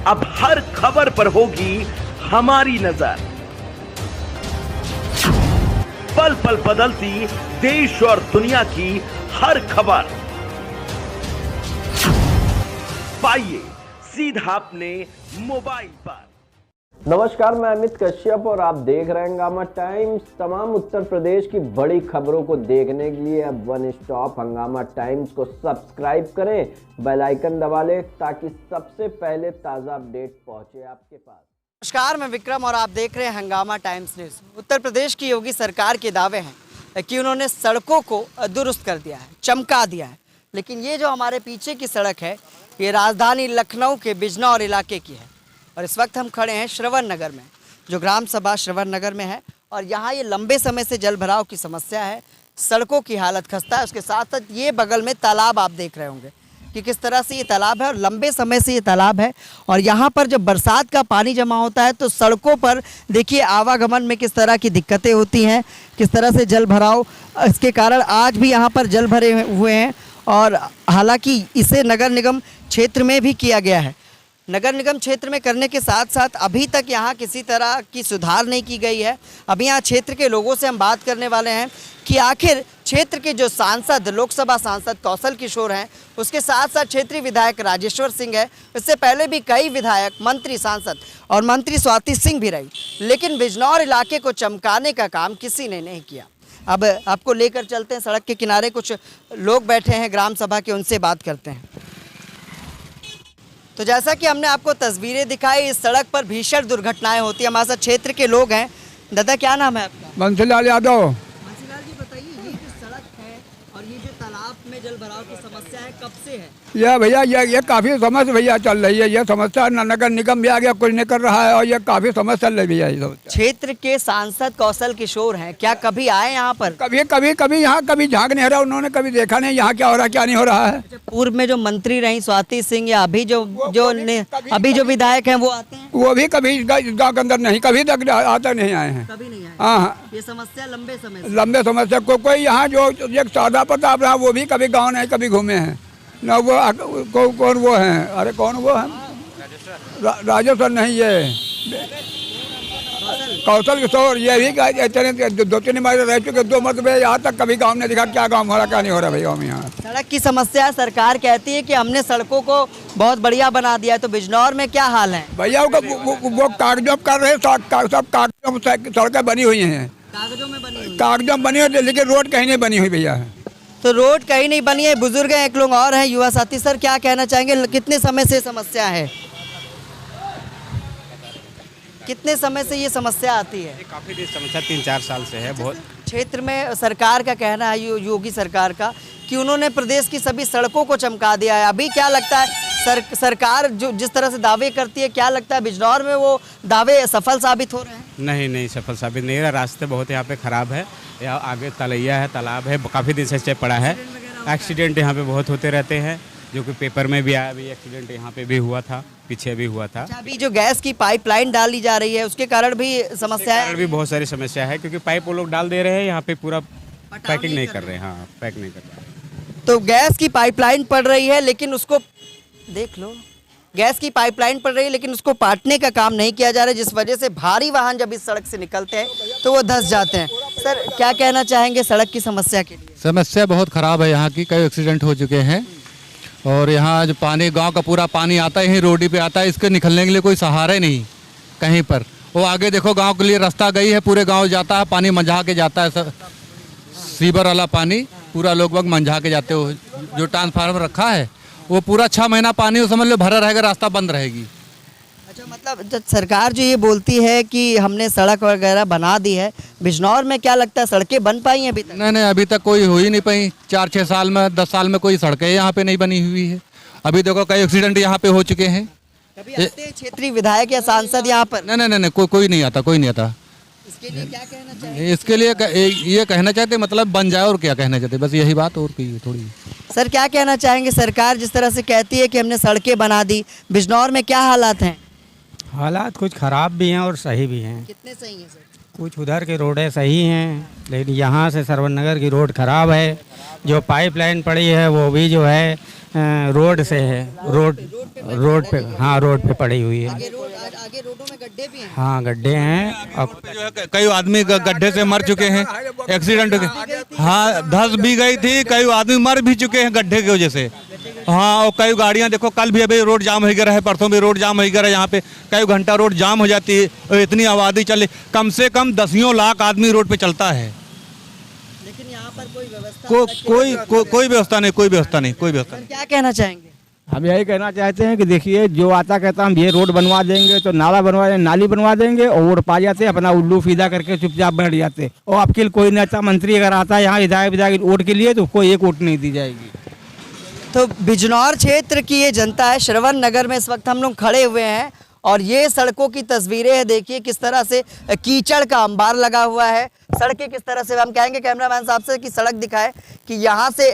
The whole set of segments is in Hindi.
अब हर खबर पर होगी हमारी नजर। पल पल बदलती देश और दुनिया की हर खबर पाइए सीधा अपने मोबाइल पर। नमस्कार, मैं अमित कश्यप और आप देख रहे हैं हंगामा टाइम्स। तमाम उत्तर प्रदेश की बड़ी खबरों को देखने के लिए अब वन स्टॉप हंगामा टाइम्स को सब्सक्राइब करें, बेल आइकन दबा लें ताकि सबसे पहले ताज़ा अपडेट पहुंचे आपके पास। नमस्कार, मैं विक्रम और आप देख रहे हैं हंगामा टाइम्स न्यूज़। उत्तर प्रदेश की योगी सरकार के दावे हैं कि उन्होंने सड़कों को दुरुस्त कर दिया है, चमका दिया है, लेकिन ये जो हमारे पीछे की सड़क है ये राजधानी लखनऊ के बिजनौर इलाके की है और इस वक्त हम खड़े हैं श्रवण नगर में, जो ग्राम सभा श्रवण नगर में है। और यहाँ ये लंबे समय से जल भराव की समस्या है, सड़कों की हालत खस्ता है। उसके साथ साथ ये बगल में तालाब आप देख रहे होंगे कि किस तरह से ये तालाब है और लंबे समय से ये तालाब है। और यहाँ पर जब बरसात का पानी जमा होता है तो सड़कों पर देखिए आवागमन में किस तरह की दिक्कतें होती हैं, किस तरह से जल भराव, इसके कारण आज भी यहाँ पर जल भरे हुए हैं। और हालांकि इसे नगर निगम क्षेत्र में भी किया गया है। नगर निगम क्षेत्र में करने के साथ साथ अभी तक यहाँ किसी तरह की सुधार नहीं की गई है। अभी यहाँ क्षेत्र के लोगों से हम बात करने वाले हैं कि आखिर क्षेत्र के जो सांसद, लोकसभा सांसद कौशल किशोर हैं, उसके साथ साथ क्षेत्रीय विधायक राजेश्वर सिंह है, इससे पहले भी कई विधायक, मंत्री, सांसद और मंत्री स्वाति सिंह भी रही, लेकिन बिजनौर इलाके को चमकाने का काम किसी ने नहीं किया। अब आपको लेकर चलते हैं, सड़क के किनारे कुछ लोग बैठे हैं ग्राम सभा के, उनसे बात करते हैं। तो जैसा कि हमने आपको तस्वीरें दिखाई, इस सड़क पर भीषण दुर्घटनाएं होती हैं। हमारे साथ क्षेत्र के लोग हैं। दादा, क्या नाम है आपका? बंसीलाल यादव। बंसीलाल जी, बताइए ये जो सड़क है और ये जो तालाब में जल भराव की समस्या है, कब से है? ये भैया ये काफी समस्या भैया चल रही है। ये समस्या नगर निगम भी आ गया, कुछ नहीं कर रहा है और ये काफी समस्या चल रही भैया। ये क्षेत्र के सांसद कौशल किशोर हैं, क्या कभी आए यहाँ पर? कभी यहाँ कभी झांक नहीं रहा, उन्होंने कभी देखा नहीं यहाँ क्या हो रहा है क्या नहीं हो रहा है। पूर्व में जो मंत्री रही स्वाति सिंह या अभी जो विधायक हैं वो आते हैं? वो भी कभी गाँव के अंदर नहीं, कभी तक आता नहीं आए हैं। कभी नहीं आए। हाँ, ये समस्या लंबे समय से कोई यहाँ जो एक सादा प्रताप रहा वो भी कभी गाँव नहीं कभी घूमे हैं ना। वो कौन वो हैं? अरे कौन वो है? राजेश्वर नहीं, ये कौशल किशोर। ये भी दो तीन बार रह चुके, दो मतलब यहाँ तक कभी गाँव ने दिखा क्या गाँव हो रहा क्या नहीं हो रहा भैया। हम यहाँ सड़क की समस्या, सरकार कहती है कि हमने सड़कों को बहुत बढ़िया बना दिया है, तो बिजनौर में क्या हाल है भैया? वो कागजों कर रहे, सब कागजों सड़कें बनी हुई हैं, कागजों बनी हुई, लेकिन रोड कहीं नहीं बनी हुई भैया। तो रोड कहीं नहीं बनी है। बुजुर्ग हैं, एक लोग और हैं, युवा साथी। सर, क्या कहना चाहेंगे, कितने समय से समस्या है? कितने समय से ये समस्या आती है? काफ़ी देर समस्या 3-4 साल से है। बहुत क्षेत्र में सरकार का कहना है, योगी सरकार का, कि उन्होंने प्रदेश की सभी सड़कों को चमका दिया है। अभी क्या लगता है सरकार जो जिस तरह से दावे करती है, क्या लगता है बिजनौर में वो दावे सफल साबित हो रहे हैं? नहीं, सफल साबित नहीं है। रास्ते बहुत यहाँ पे ख़राब है। यहाँ आगे तलैया है, तालाब है, काफ़ी दिन से पड़ा है। एक्सीडेंट यहाँ पे बहुत होते रहते हैं, जो कि पेपर में भी आया। अभी एक्सीडेंट यहाँ पे भी हुआ था, पीछे भी हुआ था। अभी जो गैस की पाइपलाइन डाली जा रही है उसके कारण भी समस्या है? भी बहुत सारी समस्या है, क्योंकि पाइप वो लोग डाल दे रहे हैं, यहाँ पे पूरा पैकिंग नहीं कर रहे हैं। हाँ, पैक नहीं कर रहे। तो गैस की पाइपलाइन पड़ रही है, लेकिन उसको देख लो, गैस की पाइपलाइन पड़ रही है लेकिन उसको पाटने का काम नहीं किया जा रहा है, जिस वजह से भारी वाहन जब इस सड़क से निकलते हैं तो वो धंस जाते हैं। सर, क्या कहना चाहेंगे सड़क की समस्या के लिए? समस्या बहुत ख़राब है यहाँ की, कई एक्सीडेंट हो चुके हैं और यहाँ जो पानी, गांव का पूरा पानी आता है, यहीं रोड पे आता है। इसके निकलने के लिए कोई सहारा ही नहीं कहीं पर। वो आगे देखो, गांव के लिए रास्ता गई है, पूरे गांव जाता है, पानी मंझा के जाता है, सीवर वाला पानी पूरा लोग वक्त मंझा के जाते हो। जो ट्रांसफार्मर रखा है वो पूरा 6 महीना पानी वो समझ लो भरा रहेगा, रास्ता बंद रहेगी। अच्छा, मतलब सरकार जो ये बोलती है कि हमने सड़क वगैरह बना दी है, बिजनौर में क्या लगता है सड़कें बन पाई हैं अभी तक? नहीं, अभी तक कोई हो ही नहीं पाई। 4-6 साल में, 10 साल में कोई सड़कें यहाँ पे नहीं बनी हुई है। अभी देखो कई एक्सीडेंट यहाँ पे हो चुके हैं। कभी आते हैं क्षेत्रीय विधायक या सांसद यहाँ पर? नहीं, कोई नहीं आता। इसके लिए क्या कहना चाहिए? इसके लिए ये कहना चाहते, मतलब बन जाए, और क्या कहना चाहते, बस यही बात, और कोई थोड़ी। सर, क्या कहना चाहेंगे, सरकार जिस तरह से कहती है कि हमने सड़कें बना दी, बिजनौर में क्या हालात हैं? हालात कुछ ख़राब भी हैं और सही भी हैं। कितने सही हैं सर? कुछ उधर की रोडें सही हैं, लेकिन यहाँ से श्रवण नगर की रोड ख़राब है। जो पाइपलाइन पड़ी है वो भी जो है रोड से है, रोड पे, हाँ रोड पे पड़ी हुई है। आगे रोडों में गड्ढे भी हैं। हाँ गड्ढे हैं। अब जो है कई आदमी गड्ढे से मर चुके हैं एक्सीडेंट के। हाँ धस भी गई थी, कई आदमी मर भी चुके हैं गड्ढे की वजह से। हाँ और कई गाड़ियाँ देखो, कल भी अभी रोड जाम हो गया है, परसों भी रोड जाम हो गया है। यहाँ पे कई घंटा रोड जाम हो जाती है और इतनी आबादी चले, कम से कम 10 लाख आदमी रोड पे चलता है। लेकिन यहाँ पर कोई व्यवस्था कोई व्यवस्था नहीं, कोई व्यवस्था नहीं, कोई व्यवस्था नहीं। क्या कहना चाहेंगे? हम यही कहना चाहते हैं कि देखिए, जो आता कहता हम ये रोड बनवा देंगे, तो नाला बनवा देंगे, नाली बनवा देंगे और वोट पा जाते, अपना उल्लू फीदा करके चुपचाप बैठ जाते। और आपके कोई नेता मंत्री अगर आता है यहाँ विधायक वोट के लिए, तो उसको एक वोट नहीं दी जाएगी। तो बिजनौर क्षेत्र की ये जनता है, श्रवण नगर में इस वक्त हम लोग खड़े हुए हैं और ये सड़कों की तस्वीरें हैं। देखिए किस तरह से कीचड़ का अंबार लगा हुआ है। सड़कें किस तरह से, हम कहेंगे कैमरामैन साहब से कि सड़क दिखाए कि यहाँ से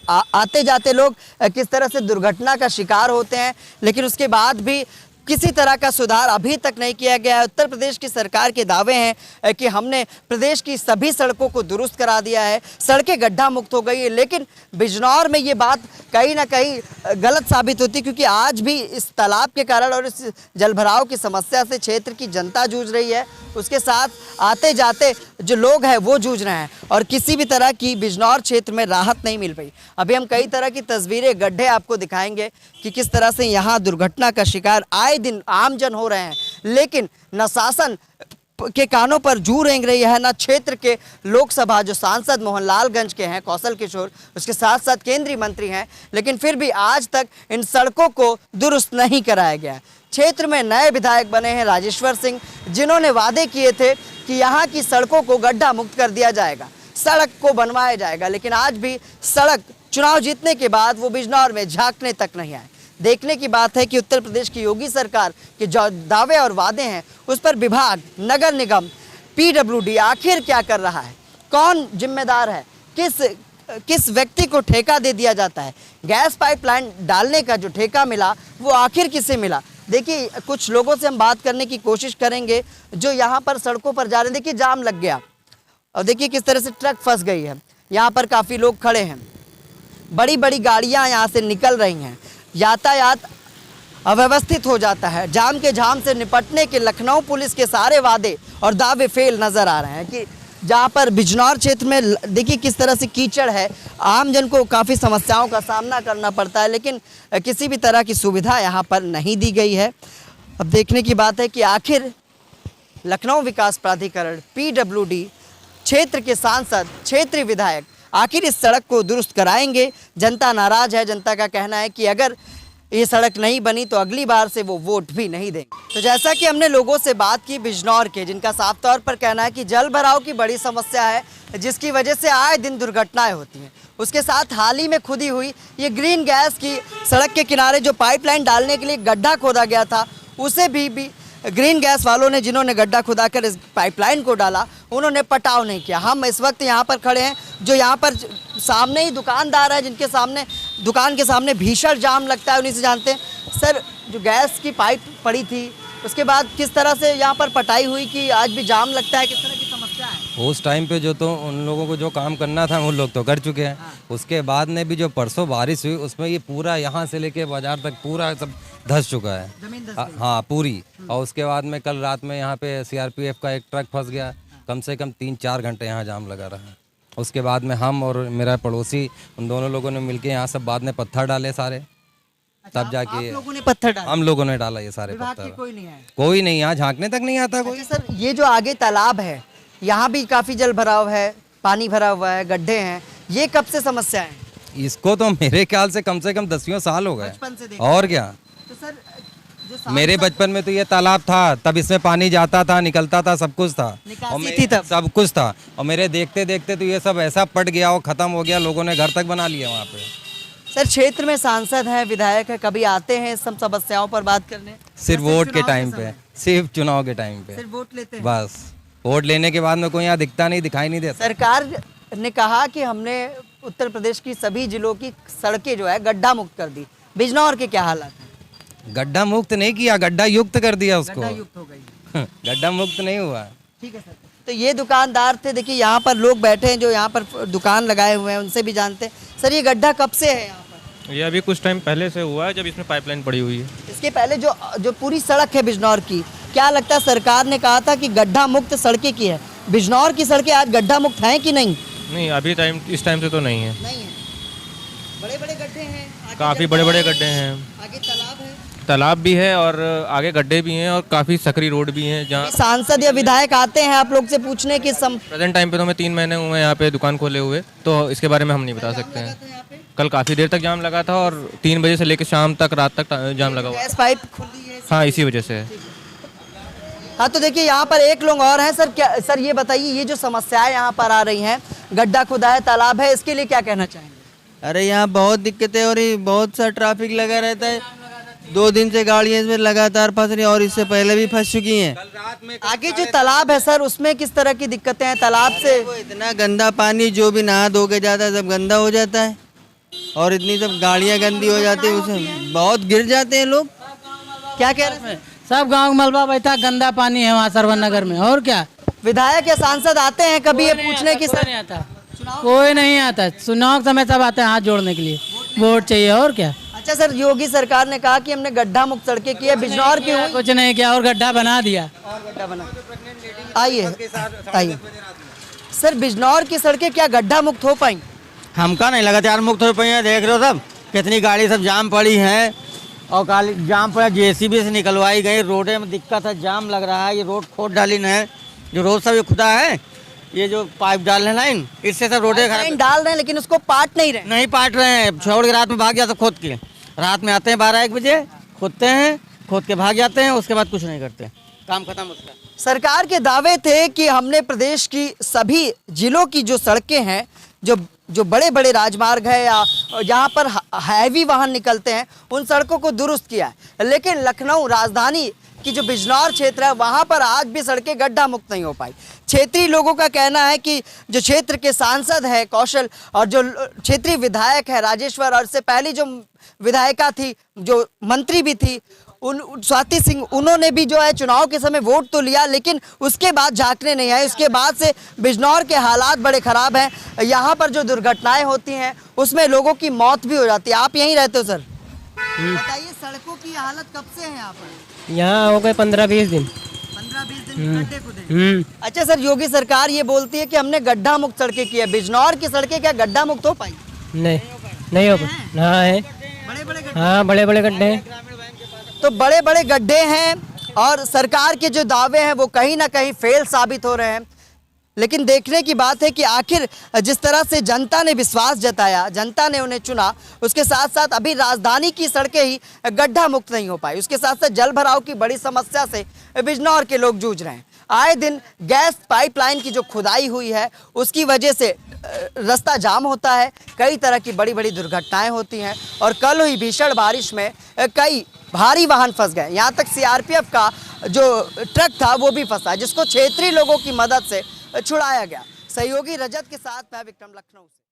आते जाते लोग किस तरह से दुर्घटना का शिकार होते हैं, लेकिन उसके बाद भी किसी तरह का सुधार अभी तक नहीं किया गया है। उत्तर प्रदेश की सरकार के दावे हैं कि हमने प्रदेश की सभी सड़कों को दुरुस्त करा दिया है, सड़कें गड्ढा मुक्त हो गई है, लेकिन बिजनौर में ये बात कहीं ना कहीं गलत साबित होती है, क्योंकि आज भी इस तालाब के कारण और इस जलभराव की समस्या से क्षेत्र की जनता जूझ रही है, उसके साथ आते जाते जो लोग हैं वो जूझ रहे हैं और किसी भी तरह की बिजनौर क्षेत्र में राहत नहीं मिल रही। अभी हम कई तरह की तस्वीरें, गड्ढे आपको दिखाएंगे कि किस तरह से यहाँ दुर्घटना का शिकार आए दिन आमजन हो रहे हैं, लेकिन न शासन के कानों पर जू रेंग रही है, न क्षेत्र के लोकसभा जो सांसद मोहनलालगंज के हैं कौशल किशोर, उसके साथ साथ केंद्रीय मंत्री हैं, लेकिन फिर भी आज तक इन सड़कों को दुरुस्त नहीं कराया गया। क्षेत्र में नए विधायक बने हैं राजेश्वर सिंह, जिन्होंने वादे किए थे कि यहाँ की सड़कों को गड्ढा मुक्त कर दिया जाएगा, सड़क को बनवाया जाएगा, लेकिन आज भी सड़क चुनाव जीतने के बाद वो बिजनौर में झांकने तक नहीं आए। देखने की बात है कि उत्तर प्रदेश की योगी सरकार के जो दावे और वादे हैं उस पर विभाग, नगर निगम, PWD आखिर क्या कर रहा है, कौन जिम्मेदार है, किस व्यक्ति को ठेका दे दिया जाता है। गैस पाइपलाइन डालने का जो ठेका मिला वो आखिर किसे मिला। देखिए कुछ लोगों से हम बात करने की कोशिश करेंगे जो यहाँ पर सड़कों पर जा रहे हैं। देखिए जाम लग गया और देखिए किस तरह से ट्रक फंस गई है, यहाँ पर काफ़ी लोग खड़े हैं, बड़ी बड़ी गाड़ियाँ यहाँ से निकल रही हैं, यातायात अव्यवस्थित हो जाता है। जाम के झाम से निपटने के लखनऊ पुलिस के सारे वादे और दावे फेल नज़र आ रहे हैं कि जहाँ पर बिजनौर क्षेत्र में देखिए किस तरह से कीचड़ है, आम जन को काफ़ी समस्याओं का सामना करना पड़ता है, लेकिन किसी भी तरह की सुविधा यहाँ पर नहीं दी गई है। अब देखने की बात है कि आखिर लखनऊ विकास प्राधिकरण, PWD, क्षेत्र के सांसद, क्षेत्रीय विधायक आखिर इस सड़क को दुरुस्त कराएंगे। जनता नाराज है, जनता का कहना है कि अगर ये सड़क नहीं बनी तो अगली बार से वो वोट भी नहीं देंगे। तो जैसा कि हमने लोगों से बात की बिजनौर के, जिनका साफ तौर पर कहना है कि जल भराव की बड़ी समस्या है, जिसकी वजह से आए दिन दुर्घटनाएं होती हैं। उसके साथ हाल ही में खुदी हुई ये ग्रीन गैस की सड़क के किनारे जो पाइपलाइन डालने के लिए गड्ढा खोदा गया था, उसे भी ग्रीन गैस वालों ने, जिन्होंने गड्ढा खुदाकर इस पाइपलाइन को डाला, उन्होंने पटाव नहीं किया। हम इस वक्त यहाँ पर खड़े हैं, जो यहाँ पर सामने ही दुकानदार है, जिनके सामने दुकान के सामने भीषण जाम लगता है, उन्हीं से जानते हैं। सर, जो गैस की पाइप पड़ी थी उसके बाद किस तरह से यहाँ पर पटाई हुई कि आज भी जाम लगता है, किस तरह की समस्या है? उस टाइम पे जो तो उन लोगों को जो काम करना था उन लोग तो कर चुके हैं। उसके बाद में भी जो परसों बारिश हुई उसमें ये पूरा यहाँ से लेके बाजार तक पूरा सब धंस चुका है। हाँ पूरी। और उसके बाद में कल रात में यहाँ पे CRPF का एक ट्रक फंस गया, कम से कम 3-4 घंटे यहाँ जाम लगा रहा। उसके बाद में हम और मेरा पड़ोसी, उन दोनों लोगों ने मिलके यहाँ सब बाद में पत्थर डाले सारे, तब जाके आप लोगों ने पत्थर डाले? हम लोगों ने डाला ये सारे पत्थर। कोई नहीं यहाँ झांकने तक नहीं आता कोई। सर, ये जो आगे तालाब है यहाँ भी काफी जल भराव है, पानी भरा हुआ है, गड्ढे हैं, ये कब से समस्या है? इसको तो मेरे ख्याल से कम 10 साल हो गए। और क्या। तो सर, मेरे बचपन में तो ये तालाब था, तब इसमें पानी जाता था, निकलता था, सब कुछ था, थी तब सब कुछ था। और मेरे देखते देखते तो ये सब ऐसा पट गया और खत्म हो गया, लोगों ने घर तक बना लिया वहाँ पे। सर, क्षेत्र में सांसद हैं, विधायक है, कभी आते हैं सब समस्याओं पर बात करने? सिर्फ वोट के टाइम पे, सिर्फ चुनाव के टाइम पे सिर्फ वोट लेते हैं? बस वोट लेने के बाद में कोई यहाँ दिखता नहीं, दिखाई नहीं देता। सरकार ने कहा कि हमने उत्तर प्रदेश की सभी जिलों की सड़कें जो है गड्ढा मुक्त कर दी, बिजनौर के क्या हालात है? गड्ढा मुक्त नहीं किया, गड्ढा युक्त कर दिया उसको। गड्ढा युक्त हो गई। गड्ढा मुक्त नहीं हुआ। ठीक है सर। तो ये दुकानदार थे, देखिए यहाँ पर लोग बैठे हैं जो यहाँ पर दुकान लगाए हुए हैं, उनसे भी जानते हैं। सर, ये गड्ढा कब से है यहाँ पर? ये अभी कुछ टाइम पहले से हुआ है जब इसमें पाइपलाइन पड़ी हुई है। इसके पहले जो पूरी सड़क है बिजनौर की, क्या लगता है सरकार ने कहा था कि गड्ढा मुक्त सड़कें की है, बिजनौर की सड़कें आज गड्ढा मुक्त हैं कि नहीं? नहीं, अभी इस टाइम से तो नहीं है। नहीं है, बड़े बड़े गड्ढे हैं, काफ़ी बड़े बड़े गड्ढे हैं, आगे तालाब है, तालाब भी है और आगे गड्ढे भी हैं और काफ़ी सकरी रोड भी हैं जहाँ सांसद या विधायक आते हैं आप लोग से पूछने की प्रेजेंट टाइम पे तो हमें 3 महीने हुए हैं यहाँ पे दुकान खोले हुए, तो इसके बारे में हम नहीं बता सकते हैं। कल काफ़ी देर तक जाम लगा था और 3 बजे से लेकर शाम तक रात तक जाम लगा हुआ। गैस पाइप खुली है। हाँ, इसी वजह से है। हाँ, तो देखिए यहाँ पर एक लोग और हैं। सर, क्या सर ये बताइए, ये जो समस्याएं यहाँ पर आ रही हैं, गड्ढा खुदा है, तालाब है, इसके लिए क्या कहना चाहेंगे? अरे यहाँ बहुत दिक्कतें हो रही, बहुत सा ट्रैफिक लगा रहता है, 2 दिन से गाड़ियाँ इसमें लगातार फंस रही और इससे पहले भी फंस चुकी हैं। आगे जो तालाब है सर, उसमें किस तरह की दिक्कतें हैं? तालाब से वो इतना गंदा पानी, जो भी नहा धो के जाता है सब गंदा हो जाता है और इतनी सब गाड़ियाँ गंदी हो जाती है, उसमें बहुत गिर जाते हैं लोग। क्या कह रहे हैं? सब गांव मलबा बैठा, गंदा पानी है वहाँ सरवन नगर में। और क्या विधायक या सांसद आते हैं कभी ये पूछने की? कोई नहीं आता, कोई नहीं आता। चुनाव समय सब आते हैं हाथ जोड़ने के लिए, वोट चाहिए। और क्या? अच्छा सर, योगी सरकार ने कहा कि हमने गड्ढा मुक्त सड़कें की है, बिजनौर की हुई? कुछ नहीं किया और गड्ढा बना दिया। और गड्ढा बना। आइए सर, बिजनौर की सड़कें क्या गड्ढा मुक्त हो पाई? हमका नहीं लगा यार मुक्त हो पाई है। देख रहे हो सब कितनी गाड़ी सब जाम पड़ी है और गाड़ी जाम पड़ा, जेसीबी से निकलवाई गई। रोडे में दिक्कत है, जाम लग रहा है। ये रोड खोद डाली न है, जो रोड सब ये खुदा है, ये जो पाइप डाल रहे हैं लाइन, इससे सब रोडे डाल रहे हैं लेकिन उसको पाट नहीं पाट रहे हैं। छोड़ के रात में भाग जाते खोद के, रात में आते हैं 12-1 बजे, खोदते हैं, खोद के भाग जाते हैं, उसके बाद कुछ नहीं करते, काम खत्म उसका। सरकार के दावे थे कि हमने प्रदेश की सभी जिलों की जो सड़कें हैं, जो बड़े बड़े राजमार्ग है या जहाँ पर हैवी वाहन निकलते हैं, उन सड़कों को दुरुस्त किया है। लेकिन लखनऊ राजधानी की जो बिजनौर क्षेत्र है, वहाँ पर आज भी सड़कें गड्ढा मुक्त नहीं हो पाई। क्षेत्रीय लोगों का कहना है कि जो क्षेत्र के सांसद है कौशल और जो क्षेत्रीय विधायक है राजेश्वर, और इससे पहली जो विधायिका थी, जो मंत्री भी थी, स्वाति सिंह, उन्होंने भी जो है चुनाव के समय वोट तो लिया लेकिन उसके बाद झांकने नहीं आए। उसके बाद से बिजनौर के हालात बड़े ख़राब हैं। यहाँ पर जो दुर्घटनाएं होती हैं उसमें लोगों की मौत भी हो जाती है। आप यहीं रहते हो सर, बताइए सड़कों की हालत कब से है यहाँ पर? यहाँ हो गए 15-20 दिन। 15-20 दिन गड्ढे खुदे। अच्छा सर, योगी सरकार ये बोलती है कि हमने गड्ढा मुक्त सड़कें की है, बिजनौर की सड़कें क्या गड्ढा मुक्त हो पाई? नहीं हो पाई। हाँ है, बड़े बड़े गड्ढे हैं। तो बड़े बड़े गड्ढे हैं और सरकार के जो दावे हैं वो कहीं ना कहीं फेल साबित हो रहे हैं। लेकिन देखने की बात है कि आखिर जिस तरह से जनता ने विश्वास जताया, जनता ने उन्हें चुना, उसके साथ साथ अभी राजधानी की सड़कें ही गड्ढा मुक्त नहीं हो पाई। उसके साथ साथ जल भराव की बड़ी समस्या से बिजनौर के लोग जूझ रहे हैं। आए दिन गैस पाइपलाइन की जो खुदाई हुई है उसकी वजह से रास्ता जाम होता है, कई तरह की बड़ी बड़ी दुर्घटनाएं होती हैं और कल हुई भीषण बारिश में कई भारी वाहन फंस गए। यहाँ तक सीआरपीएफ का जो ट्रक था वो भी फंसा, जिसको क्षेत्रीय लोगों की मदद से छुड़ाया गया। सहयोगी रजत के साथ मैं विक्रम, लखनऊ से।